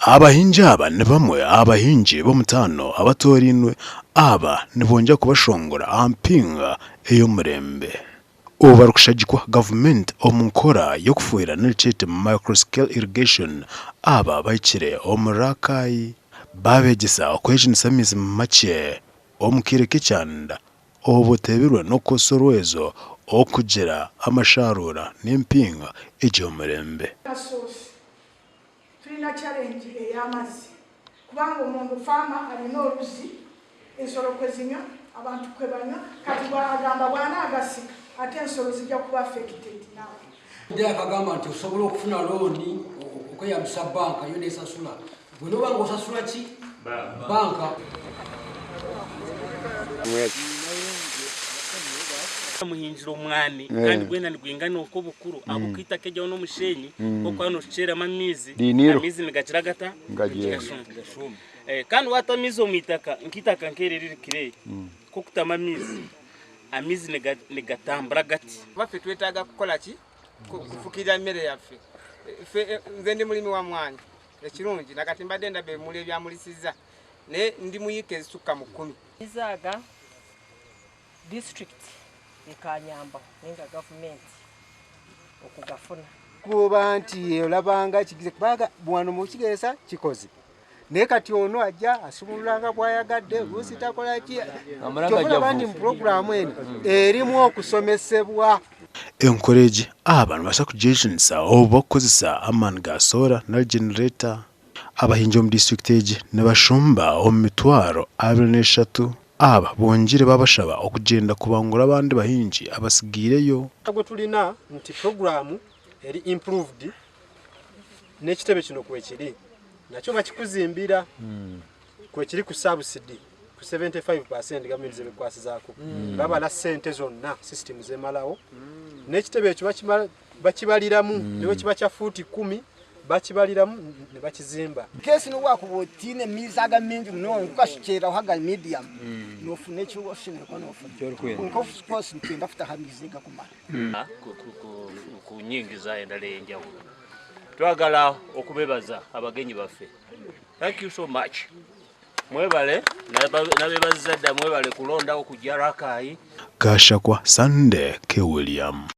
abahinji aba ni bamwe abahinji b'omutano abatorinwe aba nibonja kubashongora ampinga ey'omurembe ubu barikushagikwa gavumenti omu nkora y'okufuhira n'ekyeete microscale irrigation aba bahikire omu Rakai babegesa okwejunisa amaizi make omu kiire ky'ekyanda obu tebirwe n'okukosorwezo okugira amasharura n'empinga egy'omurembe. Tulina challenge ey'amazzi kubanga omuntu faama alina oluzi ensolo kwe zinywa abantu kwe banywa kati bw'agamba bwana agasika ate ensolo zijja kuba affected nawe. Ndi akagamba nti osobola okufuna looni okweyambisa banka yo n'esasula bwe noba ng'osasula ki banka. Muhinjira omwani kandi gwena nigwingana okwo bukuru abukita kejya n'omushenyi okwa no shcherama amizi nigakira gata ngashumba kandi watamizo omwitaka nkitaka nkererire kire ko kutama amizi nigatambra gati bafe twetaga kukola ki kufukira emmere yaffe nze ndi mulimi wa mwani ekirungi nakati mbadde ndabe muli ebyamulisiza ne ndi muyike ezisuka mu 10 izaga district ikanyamba nenga government okugafuna kuba nti olabanga kigize kubaga bwano mu kigeesa kikoze ne kati ono ajja asumulanga bwayagadde lusi takola ki amaraga bandi mu program eno erimu okusomesebwa encourage abantu basa kujejunisa obu bakozesa amani ga solar na generator abahinji mu district egi ne bashumba omu mitwaro 23 aba bongire babashaba okugenda kubangura abandi bahinji abasigireyo. Agwe tulina nti program eri improved n'ekitebe kino kwekiri nakyo bakikuzimbira kwekiri ku subsidy ku 75% gavumenti zebekwasizaako babala sente zonna system zemalawo n'ekitebe ekyo bakibaliramu niwe kiba kya fuuti 10 bakibaliramu ne bakizimba kesi no wakubotine mizaga mingi no ukashikera haga medium no fune cyo oshine ko no fune ko sports ntenda futa hamiziga kumara ku nyingi zaendale enjawo twagala okubebaza abagenyi baffe. Thank you so much. Mwebale nabebazadda mwebale kulonda okujja Rakai. Gashakwa Sunday ke William.